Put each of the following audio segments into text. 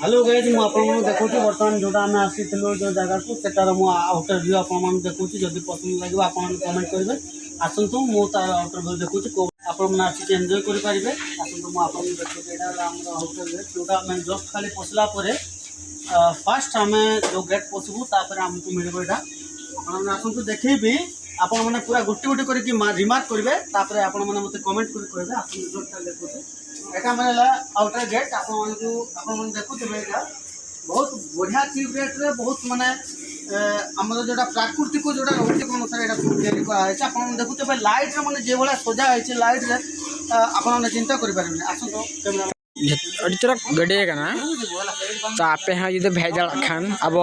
hello guys मु आपन देखो बर्तमान जोटा आम आसी जो जगह को सेटार मु आउटर व्यू आपन देखो जदि पसंद लगे आपन कमेंट करेंगे आसतु मु तार आउटर व्यू देखो आपन आसिक एंजॉय कर पारे आसतु मु आपन देखो एटा आउटर व्यू जोटा आम जस्ट खाली पसला फास्ट आम जो गेट पशु तापर आमको मिल आपन आसतु देखेबी आपण मैंने पूरा गोटे गोटे करके रिमार्क करेंगे तापर आपण मैंने मत कमेंट करेंगे आप देखो एटा मैंने आउटर गेट आपण देखुवे बहुत बढ़िया चीप रेट रे बहुत माने आम जो प्राकृतिक जोड़ा रोचे कौन सर यहाँ आप देखुवे लाइट रे माने जो भाया सजा है लाइट रे आपने चिंता करें आसो अड़चर गड्डे तो आपे हाँ जुदे भेजा खान अब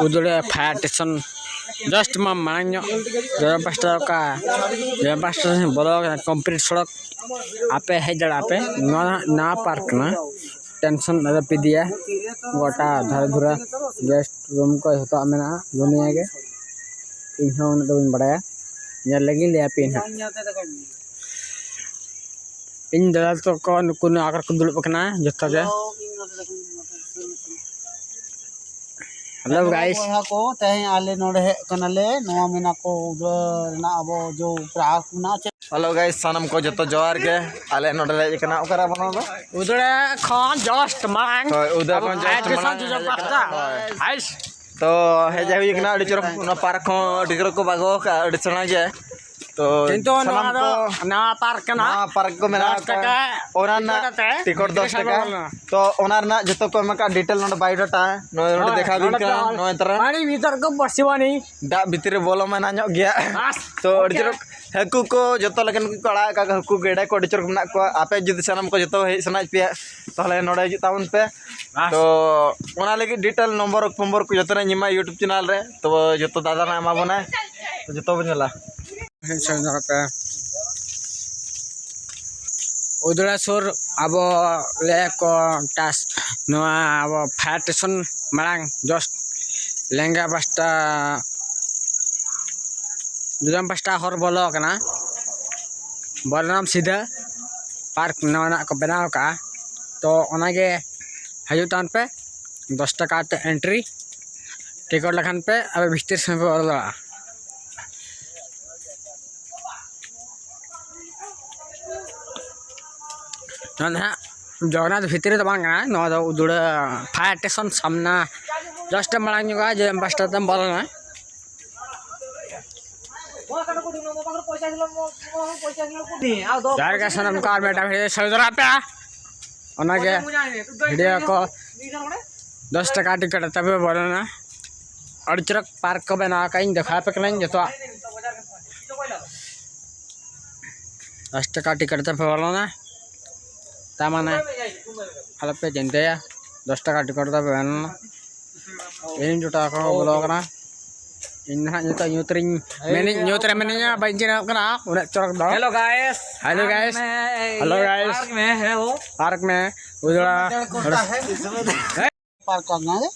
उदड़े फायर स्टेशन जस्ट मांग जरा पास्टा का जरा पास्टा बोलो कंप्लीट सड़क आपे है जड़ा आपे ना पार्क ना टेंशन पे दिया गोटा धारे धुरा गेस्ट रूम को होता मेना दुनिया के इन तो बड़ा या लगी लिया पे इन दादा तो को आकर को दुड़ पकना जत्ता के हेलो गाइस को तहे आले नोडे कनले नवा मेना को उधर ना अब जो प्राक ना हेलो गाइस सनम को जतो जोहार के आले नोडे कना ओकरा बनो उधर खान जस्ट मांग उधर कोन जस्ट आइस तो हे जाई कना अडिचर पार्क को अडिचर को बागो अडिचना जे तो किंतु ना पार्क ना पार्क को मेरा टिकट 10 टका तो ओनार ना जतो को मका डिटेल नोड बायोडाटा नोड देखा बिन का नो तरह पानी भीतर को बसिवानी दा भीतर बोलो मना नो गया तो अडिचर हकु को जतो लगन को अड़ा का हकु गेडा को अडिचर को ना को आपे जदि सनम को जतो हे सनाज पे तहले नोड हिजु ताउन पे तो ओना लगी डिटेल नंबर को जतो निमा यूट्यूब चैनल रे तो जतो दादा ना एमा बना तो जतो बनेला उदड़ा सुर अब ले को टास नवा अब फायर स्टेशन मांग जस्ट लेंगा पास्टा दुदम पास्टा हर बोलो कना बलराम सीधा पार्क नवा को बनाव का तो ओनागे हजुतान पे 10 टका एंट्री टिकट लखान पे अब भीतर से बोला जगन्नाथ भितर तो बांगा उदुड़ फायर स्टेशन सामना जस्ट मांग जो पास्टा तम बोलना जाएगा सनम कार बेटा भिड़े सजरा पे भिडियो को 10 टका टिकट तब बोलना अड़चरक पार्क को बना कहीं देखा पे कहीं जो 10 टका टिकट तब बोलना तामाने हलपे जनते 10 टका टिकट तब बोलना इन जुटा को बोलो कना इन ना जुटा यूतरिंग मैंने बंजन कना उन चरक दो हेलो गाइस पार्क में उधर पार्क करना है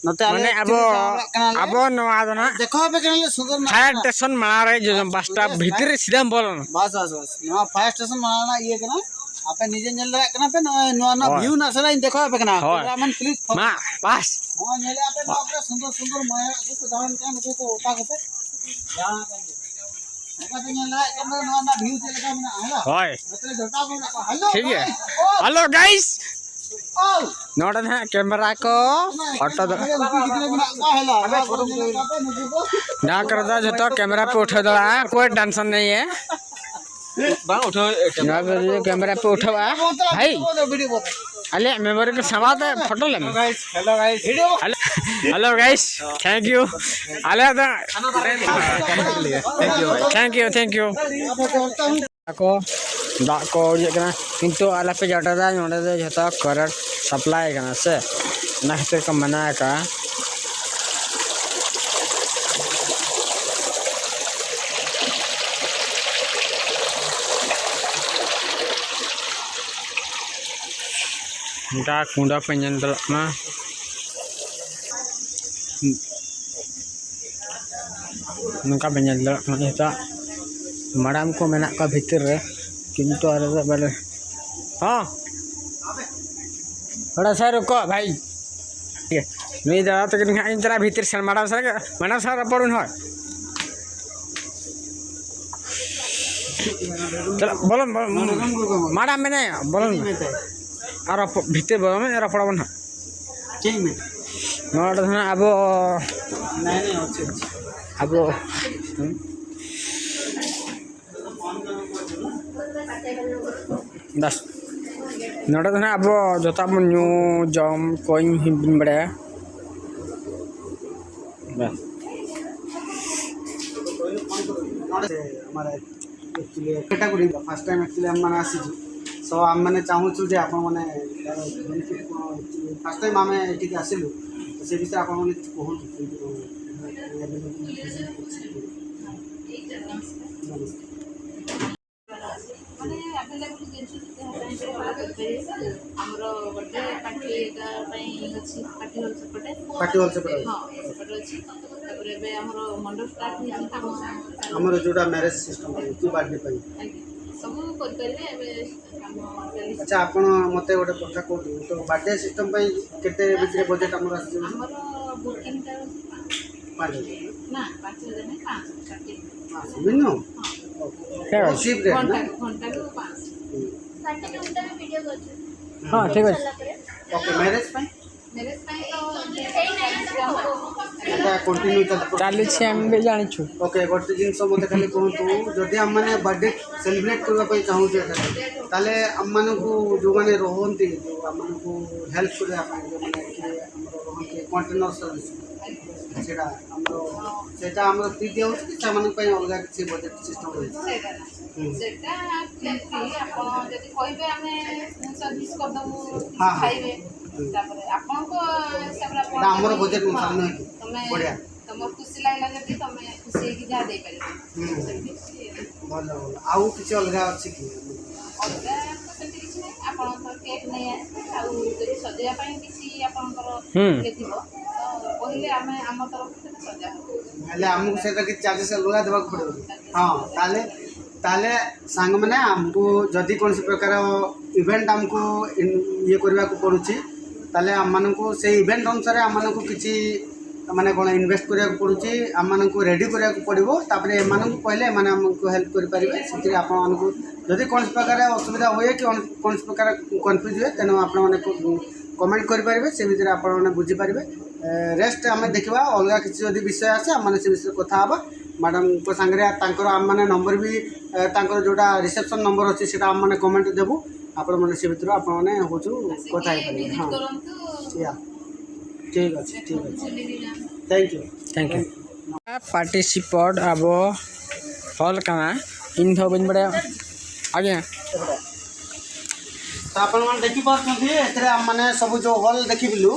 नते माने अब नवा दना देखो पे कनले सुंदर फायर स्टेशन मार रे जो बसटा भीतर सीधा बोलन बस नवा फायर स्टेशन मारना ये कना आपे निजे नेल रे कना पे नवा ना व्यू ना सरा देखो पे कना रामन प्लीज मा पास हां नेले आपे बापरे सुंदर माया को दान का को ओटा को पे यहां पे नेला कना नवा ना व्यू से लगा मना हला होय मतलब जोटा को हेलो ठीक है हेलो गाइस नोडन है कैमरा को फोटो ना कर दा जो तो कैमरा पे उठा दो कोई टेंशन नहीं है उठो कैमरा पे उठवा भाई अले मेमोरी को समाते फोटो ले हेलो गाइस थैंक यू अले थैंक यू को दा को ये कना किंतु आला पे जटा दा नोडे दे जता करंट सप्लाई कना से ना खातिर का मना का दा कुंडा पेंजन दलना नका पेंजन दलना जता मैडम को मेना का भीतर रे किंतु अरे हाँ थोड़ा सा रुको भाई नुई दादा तक इन जरा भीतर से मैडम सर पड़ून हो चलो बोलो मैडम मैंने बोलो और भीतर बोलो में रपड़ा बन ठीक में नोट धना अब नहीं अच्छे अब दस नोट धना अब जोता न्यू जम कोइन हिंबिन बड़े बस हमारा actually category first time actually हम मैंने आसी सो आम मैंने चाहूँ जे आप बेनिफिट फर्स्ट टाइम आम ये आसलु तो से विषय आप पार्टी हॉल से आमर जोटा मैरेज सिस्टम की बर्थडे अच्छा आप मत गोटे कथा कहतु तो बर्थडे सिस्टम केते भितर बजेट आम हाँ ठीक है ओके मैरेज कंटिन्यू चली भी जानी ओके गोटे जिन मत खाली कहतु जदि आम मैंने बर्थडे सेलिब्रेट करने चाहूँ ताले आम मानू जो मैंने रोहती जो आम हेल्प करने कंटेनर सर्विस से फ्री दिया अलग किसी बजेट सिस्टम आमर बजेट बढ़िया तुम खुशी लगला जब तुम खुशी जहाँ दे पारे भल भल आउ किसी अलग अच्छी कि अलग किसी नहीं आप केक नहीं आसे सजाइवाई किसी आपंकर तो कहले आम तरफ से सजा आमको से चार्जेस अलग देवा पड़े हाँ ताले ताले सांग मैंने आमको जदि कौन प्रकार इवेंट आमको ये करने को पड़ुछि ताले आम मानक से इवेंट अनुसार आम मानक किसी माने कौन इन्वेस्ट करा पड़ुछि आम मानक रेडी करा पड़ो तापर एम कहले आमको हेल्प करेंगे से आपको जदि कौन प्रकार असुविधा हुए कि कौन प्रकार कन्फ्यूज हुए तेणु आपने कमेंट करेंगे से भितर आप बुझीपारे रेस्ट आम देखा अलग किसी जदि विषय आसे आम से विषय कथा मैडम को सांगे आम मैंने नंबर भी जोटा रिसेप्शन नंबर अच्छे से आम मैंने कमेंट देवु आपण मैंने से भितर आप हूँ कथा हाँ या ठीक अच्छे थैंक यू पार्टिसिपेट अब हॉल कना इन बन बड़े आगे तो आप देखिए आम मैंने सब जो हॉल देखिलु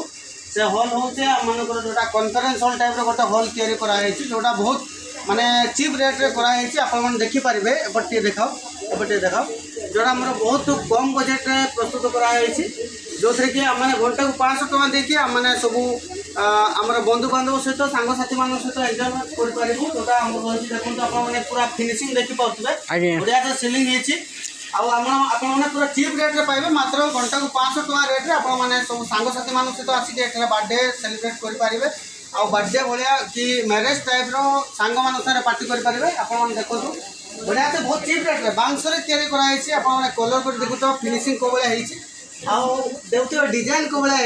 से हॉल हूँ आम जोटा कॉन्फ्रेंस हॉल टाइप गोटे हॉल तैयारी कराई जोटा बहुत माने चीप रेट रे कराई आप देखिपारे एपटे देखाओ जोटा आम बहुत कम बजेट रे प्रस्तुत कराई जो थे कि आम घंटा को 500 टका देखिए आम मैंने सब आम बंधु बांधव सहित सांगसाथी मान सहित एंजॉयमेंट करें जोटा देखो आप पूरा फिनिशिंग देखिपे बढ़िया सिलिंग आपने पूरा चीप रेट रे पाइबे मात्र घंटा को 500 टका रेट रे आपने सब सांगसाथी मान सहित आसिक बर्थडे सेलिब्रेट करेंगे आ बर्थडे भाया कि मैरेज टाइप सांग मान सारे पार्टी करेंगे आप देखो बढ़िया से बहुत चीप रेट में बांस तैयारी कराई आपने कलर कर देखु फिनिशिंग को भाया देखते डिजाइन को भाया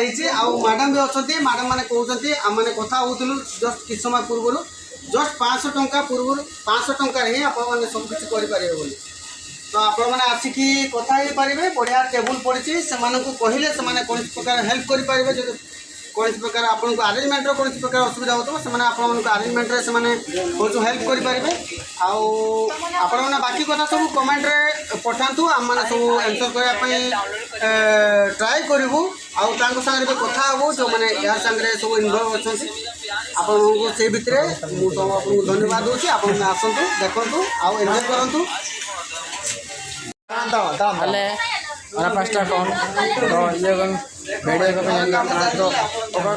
मैडम भी अच्छा मैडम मैंने कहते आम मैंने कथा होलु जस्ट किस समय पूर्व जस्ट 500 टंका पूर्व 500 टंका ही आप सब किसी करेंगे तो आप आसिक कथा हो पारे बढ़िया टेबुल पड़ी से कहले से कौन प्रकार हेल्प करेंगे जो कौन प्रकार आपको आरेंजमेंट कौन प्रकार असुविधा होता है आरेंजमेंट से हेल्प करेंगे आपने बाकी कथा सब कमेंट रे पठातु आम मैंने सब आंसर करने ट्राए करूँ आगे कथा हूँ जो मैंने यार सांगे सब इनवल्व अच्छा आपको से भितर मुझे आपको धन्यवाद दूसरी आप आसतु देखु आंजय करूँ पाँचटा कौन तो ये वीडियो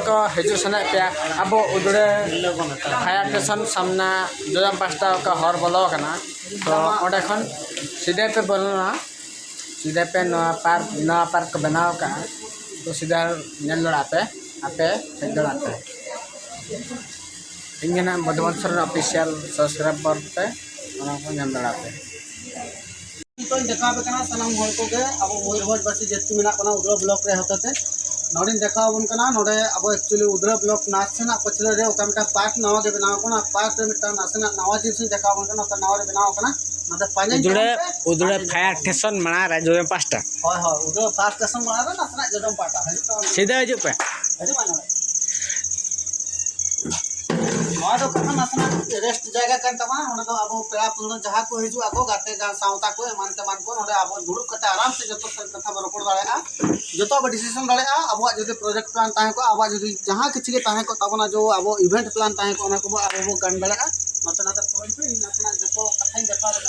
तो हजू सना पे अब उदड़े फायर स्टेशन सामना जो 5टा का हर बोलो तो ओडे खन सीधे पे बोलना सीधे पे नवा पार्क बनाव का तो सीधा नेल लड़ा पे आपे हेज दड़ा पे इंगना मधुवंशर ऑफिशियल सब्सक्राइबर पे ओना को नाम दड़ा पे तो देखा पे कना सनाम हर को के अब मयूरभंज बासी जत्ती मेना कना उदरा ब्लॉक रे होते नोडिन देखा बन कना नोडे अब एक्चुअली उदरा ब्लॉक नासेना पछले रे ओकमटा पार्क नवा के बनाव कना पार्क रे मिटा नासेना नवा जिस देखा बन कना नवा रे बनाव कना नते पानी उदड़े फायर स्टेशन मना रे जो पास्टा हाय हाय उदरा फायर स्टेशन बना रे नासेना जदम पाटा है तो सीधा हिजु पे अरे मानो नवा तो कना नासेना रेस्ट जगह kan तमा ओना तो अब पेड़ा पुन जहां को हिजु आको गाते गा सावता को मानते मान को ओडे अब दुड़ुब कते आराम से जतो कथा रोपड़ दाड़ेआ जतो अब डिसीजन दाड़ेआ अब जदि प्रोजेक्ट प्लान ताहे को अब जदि जहां किछि के ताहे को तबना जो अब इवेंट प्लान ताहे को ओना को अब गान दाड़ेआ नते नाते पॉइंट पे नातना जतो कथाई देखा रे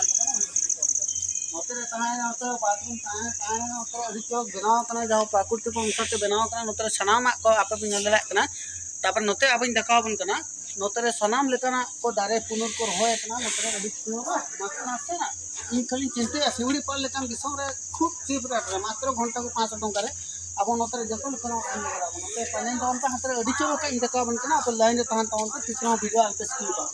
नते रे ताहे नते बाथरूम ताहे नते अधिक बनाव कना जाओ प्राकृतिक अंश से बनाव कना नते सनामा को आपे पिन दाड़े कना तापर नते अब देखावन कना नोतरे सनाम लेकना को दारे पुनर को होय कना नोतरे अधिक पुनर मात्र से ना इन खाली चिंते सिवड़ी पर लेकन दिसम रे खूब चीप रेट रे मात्र घंटा को 500 टका रे अब नोतरे जतन कना नोते पानी दाम पे हाथ रे अधिक चलो का देखा बन कना अपन लाइन रे तहन तहन कितना वीडियो आके स्किल का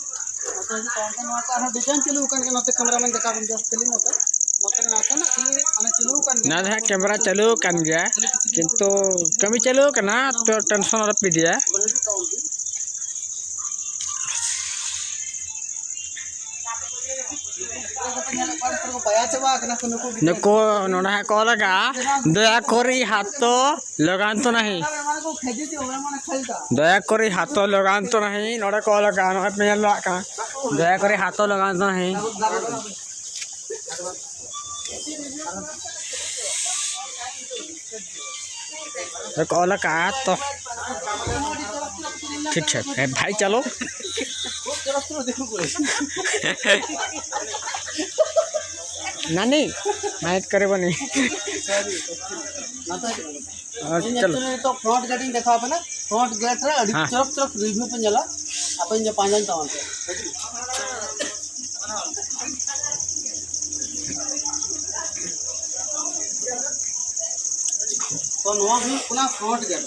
नोते तहन नवा का डिजाइन चलू कन के नोते कैमरामैन देखा बन जस्ट चली नोते नोते ना कना खाली माने चलू कन ना है कैमरा चालू कन गया किंतु कमी चालू कना तो टेंशन रपी दिया नको नोना को लगा दया करी हाथ लगान तो नहीं दया करी हाथ लगान तो नहीं नोडे को लगा नोडे पे लगा दया करी हाथ लगान तो नहीं को लगा तो ठीक है भाई चलो नानी माइट करे बनी चलो तो फ्रंट गेटिंग देखा पे ना फ्रंट गेट रे अडी तरफ तरफ रिव्यू पे जला अपन जे पांजन तावन तो नवा भी पुना फ्रंट गेट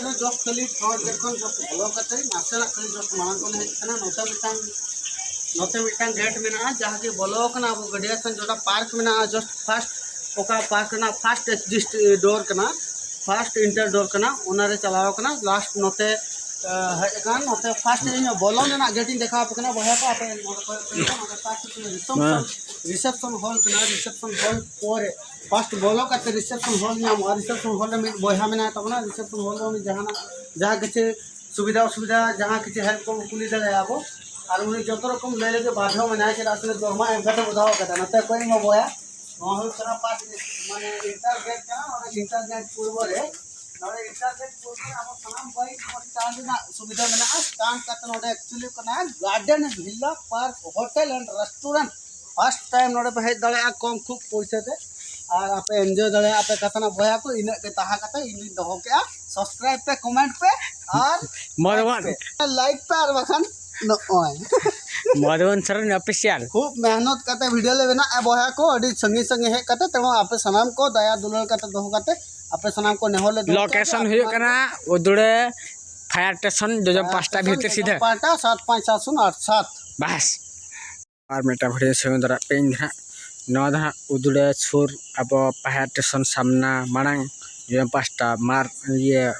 रे जस्ट खाली फ्रंट गेट कोन जस्ट ब्लॉक करते नासेला खाली जस्ट मानन कोन है ना नोते मिटांग गेट में ना जहाँ के ब्लॉक ना वो गडिया सन जोटा पार्क में ना जस्ट फर्स्ट ओका पार्क ना फर्स्ट एग्जिस्ट डोर कना फर्स्ट इंटर डोर कना ओनारे चलाओ कना लास्ट नोते एकान नोते फर्स्ट इन बोलो ना गेटिंग देखा कना बहा को आपे रिसेप्शन हॉल कना रिसेप्शन हॉल और फर्स्ट बोलो का रिसेप्शन हॉल ना रिसेप्शन हॉल में बहा में ना तब ना रिसेप्शन हॉल में जहाँ के सुविधा सुविधा जहाँ के हेल्प को कुली दे आबो और उन्हें जो रकम ले लेके बाधा में ना रास्ते दरमा एक घंटे बुझाओ कहता ना कोई मैं बोया वहाँ करा पास माने इंटर गेट का और इंटर गेट पूर्व रे नोडे इंटर गेट पूर्व में हम तमाम बाइक और चांद ना सुविधा में ना काम करते नोडे एक्चुअली कना garden villa park hotel and restaurant first time नोडे पे हेज दले कम खूब पैसे ते और आप एंजॉय दले आप कतना बोया को इन के तहा कते इन दहो के सब्सक्राइब पे कमेंट पे और मरवान लाइक पे और बखन मधुवंशर ऑफिशियल खूब मेहनत करते वीडियो ले बना बहा को अड़ी संगी संगी हे करते तेणु आपे सनाम को दया दुलार करते दोह करते आपे सनाम को नेहोले लोकेशन हुई कना उदुड़े फायर स्टेशन जो पांचटा भीतर सीधे पाटा 758787 बस और मेटा भिडियो सुंदर पेन धा नधा उदुड़े सुर अब फायर स्टेशन सामना मांग जो पांचटा मार ये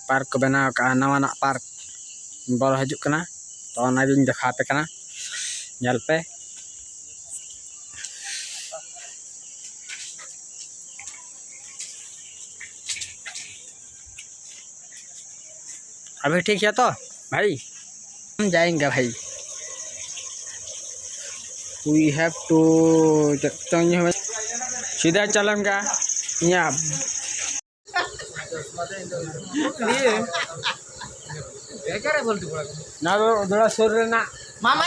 पार्क बना का नवा पार्क बड़ हजू कना तो देखा पे कना जल पे अभी ठीक है तो भाई हम जाएंगे भाई वी हैव टू सीधा चलेंगे यहाँ ना तो थोड़ा सुर ना मामा